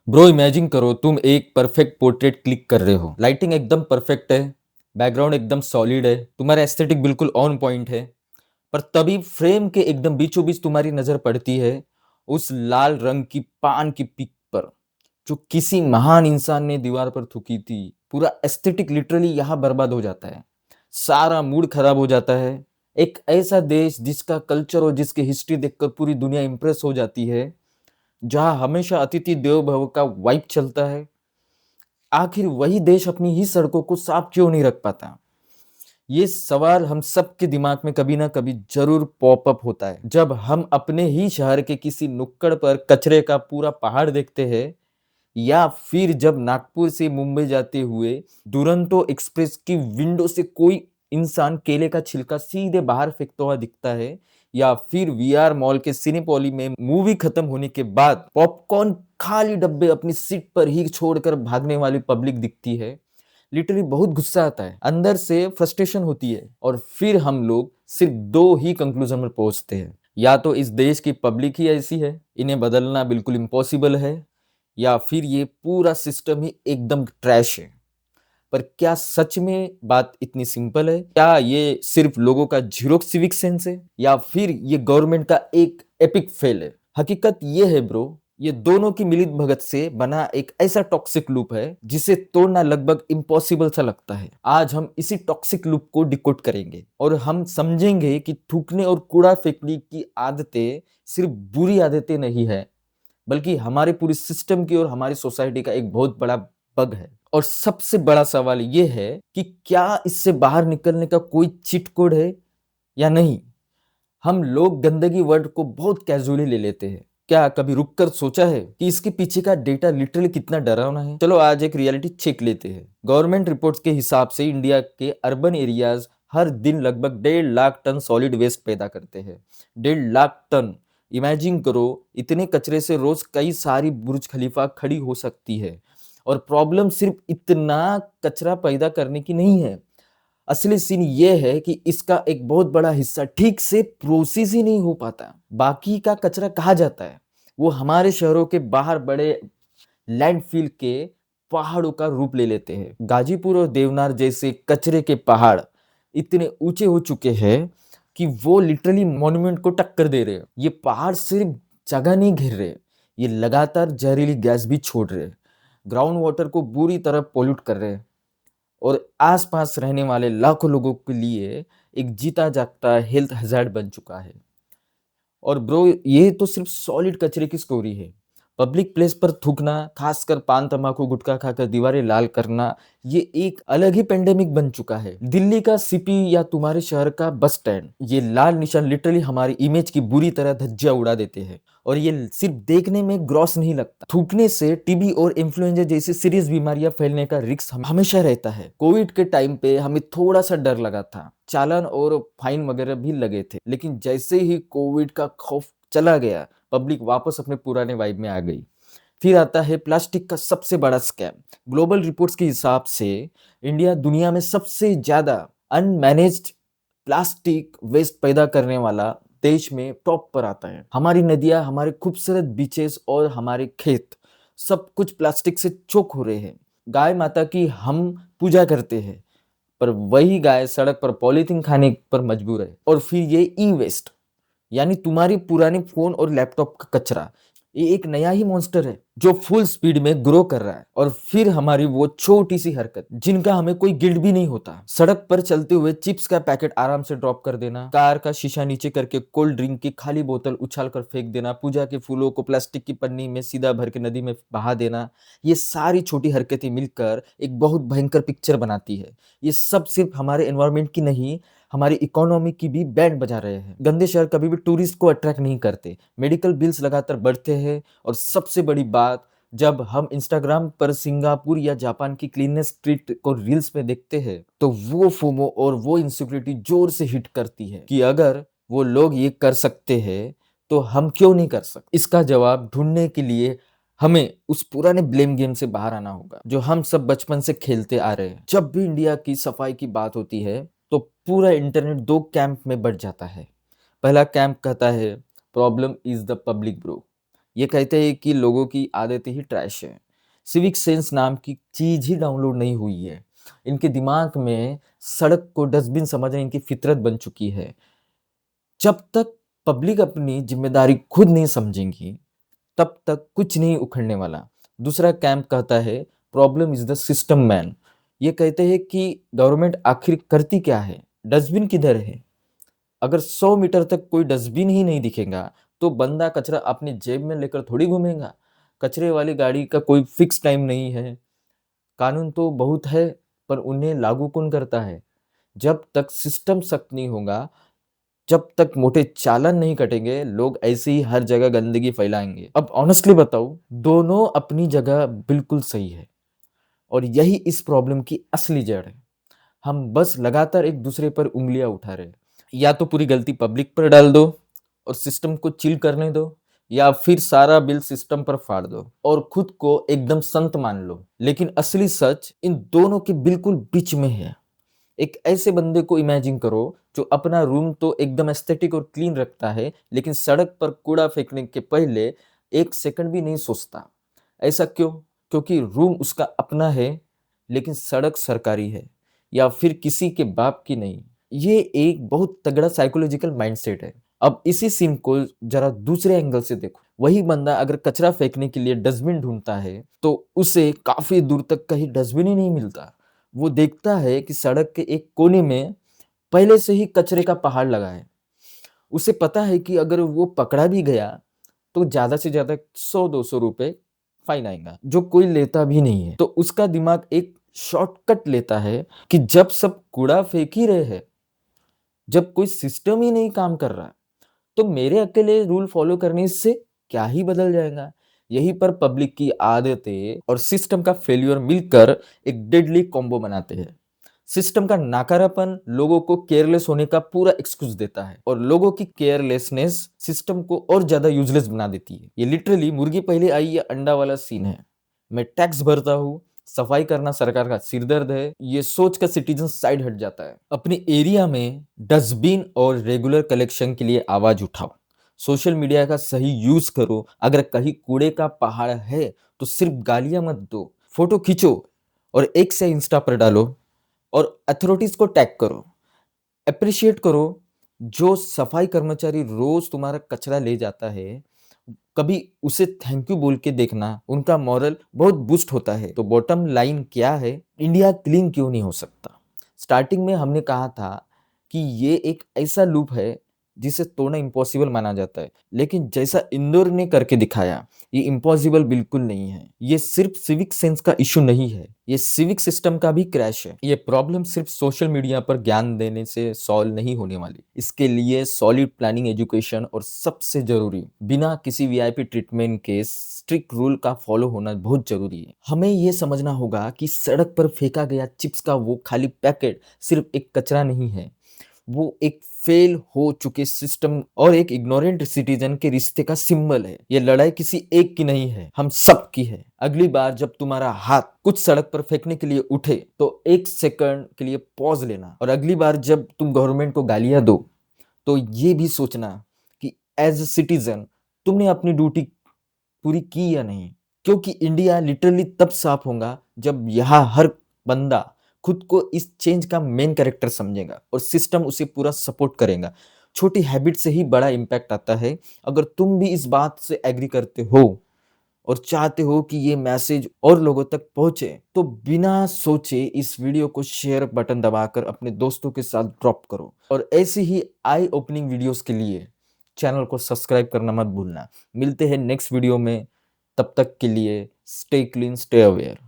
Bro imagine करो तुम एक परफेक्ट पोर्ट्रेट क्लिक कर रहे हो, लाइटिंग एकदम परफेक्ट है, बैकग्राउंड एकदम सॉलिड है, तुम्हारा एस्थेटिक बिल्कुल ऑन पॉइंट है। पर तभी फ्रेम के एकदम बीचों बीच तुम्हारी नजर पड़ती है उस लाल रंग की पान की पिक पर, जो किसी महान इंसान ने दीवार पर थूकी थी। पूरा एस्थेटिक लिटरली यहाँ बर्बाद हो जाता है, सारा मूड खराब हो जाता है। एक ऐसा देश जिसका कल्चर और जिसकी हिस्ट्री देखकर पूरी दुनिया इंप्रेस हो जाती है, जहां हमेशा अतिथि देवो भव का वाइब चलता है, आखिर वही देश अपनी ही सड़कों को साफ क्यों नहीं रख पाता? ये सवाल हम सबके दिमाग में कभी ना कभी जरूर पॉपअप होता है जब हम अपने ही शहर के किसी नुक्कड़ पर कचरे का पूरा पहाड़ देखते हैं, या फिर जब नागपुर से मुंबई जाते हुए दुरंतो एक्सप्रेस की विंडो से कोई इंसान केले का छिलका सीधे बाहर फेंकता हुआ दिखता है, या फिर वीआर मॉल के सिनेपॉली में मूवी खत्म होने के बाद पॉपकॉर्न खाली डब्बे अपनी सीट पर ही छोड़कर भागने वाली पब्लिक दिखती है। लिटरली बहुत गुस्सा आता है, अंदर से फ्रस्ट्रेशन होती है, और फिर हम लोग सिर्फ दो ही कंक्लूजन पर पहुंचते हैं। या तो इस देश की पब्लिक ही ऐसी है, इन्हें बदलना बिल्कुल इम्पॉसिबल है, या फिर ये पूरा सिस्टम ही एकदम ट्रैश है। पर क्या सच में बात इतनी सिंपल है? क्या ये सिर्फ लोगों का जीरो सिविक सेंस है, या फिर ये गवर्नमेंट का एक एपिक फेल है? हकीकत ये है ब्रो, ये दोनों की मिलित भगत से बना एक ऐसा टॉक्सिक लूप है जिसे तोड़ना लगभग इम्पॉसिबल सा लगता है। आज हम इसी टॉक्सिक लूप को डिकोड करेंगे और हम समझेंगे कि थूकने और कूड़ा फेंकने की आदतें सिर्फ बुरी आदतें नहीं है, बल्कि हमारे पूरी सिस्टम की और हमारी सोसाइटी का एक बहुत बड़ा बग है। और सबसे बड़ा सवाल ये है कि क्या इससे बाहर निकलने का कोई चीट कोड है या नहीं? हम लोग गंदगी वर्ड को बहुत कैजुअली ले लेते हैं। क्या कभी रुककर सोचा है कि इसके पीछे का डेटा लिटरली कितना डरावना है? चलो आज एक रियलिटी चेक लेते हैं। गवर्नमेंट रिपोर्ट्स के हिसाब से इंडिया के अर्बन एरियाज हर दिन लगभग 1.5 लाख टन सॉलिड वेस्ट पैदा करते हैं। 1.5 लाख टन! इमेजिन करो, इतने कचरे से रोज कई सारी बुर्ज खलीफा खड़ी हो सकती है। और प्रॉब्लम सिर्फ इतना कचरा पैदा करने की नहीं है, असली सीन ये है कि इसका एक बहुत बड़ा हिस्सा ठीक से प्रोसेस ही नहीं हो पाता। बाकी का कचरा कहाँ जाता है? वो हमारे शहरों के बाहर बड़े लैंडफिल के पहाड़ों का रूप ले लेते हैं। गाजीपुर और देवनार जैसे कचरे के पहाड़ इतने ऊंचे हो चुके हैं कि वो लिटरली मॉन्यूमेंट को टक्कर दे रहे हैं। ये पहाड़ सिर्फ जगह नहीं घेर रहे, ये लगातार जहरीली गैस भी छोड़ रहे हैं, ग्राउंड वाटर को बुरी तरह पोल्यूट कर रहे हैं, और आसपास रहने वाले लाखों लोगों के लिए एक जीता जागता हेल्थ हैजार्ड बन चुका है। और ब्रो, ये तो सिर्फ सॉलिड कचरे की स्टोरी है। पब्लिक प्लेस पर थूकना, खासकर पान तंबाकू गुटखा खाकर दीवारें लाल करना, ये एक अलग ही पेंडेमिक बन चुका है। दिल्ली का सीपी या तुम्हारे शहर का बस स्टैंड, ये लाल निशान लिटरली हमारी इमेज की बुरी तरह धज्जियां उड़ा देते हैं। और ये सिर्फ देखने में ग्रॉस नहीं लगता, थूकने से टीबी और इन्फ्लुएंजा जैसी सीरियस बीमारियां फैलने का रिस्क हमेशा रहता है। कोविड के टाइम पे हमें थोड़ा सा डर लगा था, चालान और फाइन वगैरह भी लगे थे, लेकिन जैसे ही कोविड का खौफ चला गया, पब्लिक वापस अपने पुराने वाइब में आ गई। फिर आता है प्लास्टिक का सबसे बड़ा स्कैम। ग्लोबल रिपोर्ट्स के हिसाब से इंडिया दुनिया में सबसे ज्यादा अनमैनेज्ड प्लास्टिक वेस्ट पैदा करने वाला देश में टॉप पर आता है। हमारी नदियां, हमारे खूबसूरत बीचेस और हमारे खेत, सब कुछ प्लास्टिक से चोक हो रहे हैं। गाय माता की हम पूजा करते हैं, पर वही गाय सड़क पर पॉलीथीन खाने पर मजबूर है। और फिर ये ई वेस्ट, यानी तुम्हारी पुरानी फोन और लैपटॉप का कचरा, ये एक नया ही मॉन्स्टर है जो फुल स्पीड में ग्रो कर रहा है। और फिर हमारी वो छोटी सी हरकत जिनका हमें कोई गिल्ट भी नहीं होता, सड़क पर चलते हुए चिप्स का पैकेट आराम से ड्रॉप कर देना, कार का शीशा नीचे करके कोल्ड ड्रिंक की खाली बोतल उछाल कर फेंक देना, पूजा के फूलों को प्लास्टिक की पन्नी में सीधा भर के नदी में बहा देना, ये सारी छोटी हरकतें मिलकर एक बहुत भयंकर पिक्चर बनाती है। ये सब सिर्फ हमारे एनवायरमेंट की नहीं, हमारी इकोनॉमी की भी बैंड बजा रहे हैं। गंदे शहर कभी भी टूरिस्ट को अट्रैक्ट नहीं करते, मेडिकल बिल्स लगातार बढ़ते हैं, और सबसे बड़ी बात, जब हम इंस्टाग्राम पर सिंगापुर या जापान की क्लीनेस्ट स्ट्रीट को रील्स में देखते हैं, तो वो फोमो और वो इनसिक्योरिटी जोर से हिट करती है कि अगर वो लोग ये कर सकते हैं तो हम क्यों नहीं कर सकते? इसका जवाब ढूंढने के लिए हमें उस पुराने ब्लेम गेम से बाहर आना होगा जो हम सब बचपन से खेलते आ रहे हैं। जब भी इंडिया की सफाई की बात होती है तो पूरा इंटरनेट दो कैंप में बढ़ जाता है। पहला कैंप कहता है problem is the public bro, ये कहते हैं कि लोगों की आदतें ही ट्रैश है। सिविक सेंस नाम की चीज़ ही डाउनलोड नहीं हुई है। इनके दिमाग में सड़क को डस्टबिन समझना इनकी फितरत बन चुकी है। जब तक पब्लिक अपनी ज़िम्मेदारी खुद नहीं समझेंगी, तब तक कुछ नहीं उखड़ने वाला। दूसरा कैंप कहता है problem is the system man. ये कहते हैं कि गवर्नमेंट आखिर करती क्या है? डस्टबिन किधर है? अगर 100 मीटर तक कोई डस्टबिन ही नहीं दिखेगा, तो बंदा कचरा अपनी जेब में लेकर थोड़ी घूमेगा। कचरे वाली गाड़ी का कोई फिक्स टाइम नहीं है। कानून तो बहुत है, पर उन्हें लागू कौन करता है? जब तक सिस्टम सख्त नहीं होगा, जब तक मोटे चालान नहीं कटेंगे, लोग ऐसे ही हर जगह गंदगी फैलाएंगे। अब ऑनेस्टली बताऊं, दोनों अपनी जगह बिल्कुल सही है और यही इस प्रॉब्लम की असली जड़ है। हम बस लगातार एक दूसरे पर उंगलियां उठा रहे हैं। या तो पूरी गलती पब्लिक पर डाल दो और सिस्टम को चिल करने दो, या फिर सारा बिल सिस्टम पर फाड़ दो और खुद को एकदम संत मान लो। लेकिन असली सच इन दोनों के बिल्कुल बीच में है। एक ऐसे बंदे को इमेजिन करो जो अपना रूम तो एकदम एस्थेटिक और क्लीन रखता है, लेकिन सड़क पर कूड़ा फेंकने के पहले एक सेकंड भी नहीं सोचता। ऐसा क्यों? क्योंकि रूम उसका अपना है, लेकिन सड़क सरकारी है या फिर किसी के बाप की नहीं। ये एक बहुत तगड़ा साइकोलॉजिकल माइंडसेट है। अब इसी सीन को जरा दूसरे एंगल से देखो। वही बंदा अगर कचरा फेंकने के लिए डस्टबिन ढूंढता है, तो उसे काफी दूर तक कहीं डस्टबिन ही नहीं मिलता। वो देखता है कि सड़क के एक कोने में पहले से ही कचरे का पहाड़ लगा है। उसे पता है कि अगर वो पकड़ा भी गया, तो ज़्यादा से ज़्यादा 100-200 रुपए फाइन आएगा, जो कोई लेता भी नहीं है। तो उसका दिमाग एक शॉर्टकट लेता है कि जब सब कूड़ा फेंक ही रहे हैं, जब कोई सिस्टम ही नहीं काम कर रहा, तो मेरे अकेले रूल फॉलो करने से क्या ही बदल जाएगा। यहीं पर पब्लिक की आदतें और सिस्टम का फेल्यूर मिलकर एक डेडली कॉम्बो बनाते हैं। सिस्टम का नाकारापन लोगों को केयरलेस होने का पूरा एक्सक्यूज देता है और लोगों की केयरलेसनेस सिस्टम को और ज्यादा यूजलेस बना देती है। ये लिटरली मुर्गी पहले आई या अंडा वाला सीन है। मैं टैक्स भरता हूँ, सफाई करना सरकार का सिरदर्द है, ये सोच का सिटीजन साइड हट जाता है। अपने एरिया में डस्टबिन और रेगुलर कलेक्शन के लिए आवाज उठाओ। सोशल मीडिया का सही यूज करो। अगर कहीं कूड़े का पहाड़ है, तो सिर्फ गालियां मत दो, फोटो खींचो और एक से इंस्टा पर डालो और अथॉरिटीज को टैग करो। अप्रिशिएट करो जो सफाई कर्मचारी रोज तुम्हारा कचरा ले जाता है। कभी उसे थैंक यू बोल के देखना, उनका मॉरल बहुत बूस्ट होता है। तो बॉटम लाइन क्या है? इंडिया क्लीन क्यों नहीं हो सकता? स्टार्टिंग में हमने कहा था कि ये एक ऐसा लूप है जिसे तोड़ना इम्पॉसिबल माना जाता है, लेकिन जैसा इंदौर ने करके दिखाया, ये इम्पॉसिबल बिल्कुल नहीं है। ये सिर्फ सिविक सेंस का इशू नहीं है, ये सिविक सिस्टम का भी क्रैश है। ये प्रॉब्लम सिर्फ सोशल मीडिया पर ज्ञान देने से सॉल्व नहीं होने वाली। इसके लिए सॉलिड प्लानिंग, एजुकेशन और सबसे जरूरी, बिना किसी वीआईपी ट्रीटमेंट के स्ट्रिक्ट रूल का फॉलो होना बहुत जरूरी है। हमें ये समझना होगा कि सड़क पर फेंका गया चिप्स का वो खाली पैकेट सिर्फ एक कचरा नहीं है, वो एक फेल हो चुके सिस्टम और एक इग्नोरेंट सिटीजन के रिश्ते का सिंबल है। ये लड़ाई किसी एक की नहीं है, हम सब की है। अगली बार जब तुम्हारा हाथ कुछ सड़क पर फेंकने के लिए उठे, तो एक सेकंड के लिए पॉज लेना। और अगली बार जब तुम गवर्नमेंट को गालियां दो, तो ये भी सोचना कि एज ए सिटीजन तुमने अपनी ड्यूटी पूरी की या नहीं। क्योंकि इंडिया लिटरली तब साफ होगा जब यहाँ हर बंदा खुद को इस चेंज का मेन कैरेक्टर समझेगा और सिस्टम उसे पूरा सपोर्ट करेगा। छोटी हैबिट से ही बड़ा इम्पैक्ट आता है। अगर तुम भी इस बात से एग्री करते हो और चाहते हो कि ये मैसेज और लोगों तक पहुंचे, तो बिना सोचे इस वीडियो को शेयर बटन दबाकर अपने दोस्तों के साथ ड्रॉप करो। और ऐसी ही आई ओपनिंग वीडियोस के लिए चैनल को सब्सक्राइब करना मत भूलना। मिलते हैं नेक्स्ट वीडियो में, तब तक के लिए स्टे क्लीन, स्टे अवेयर।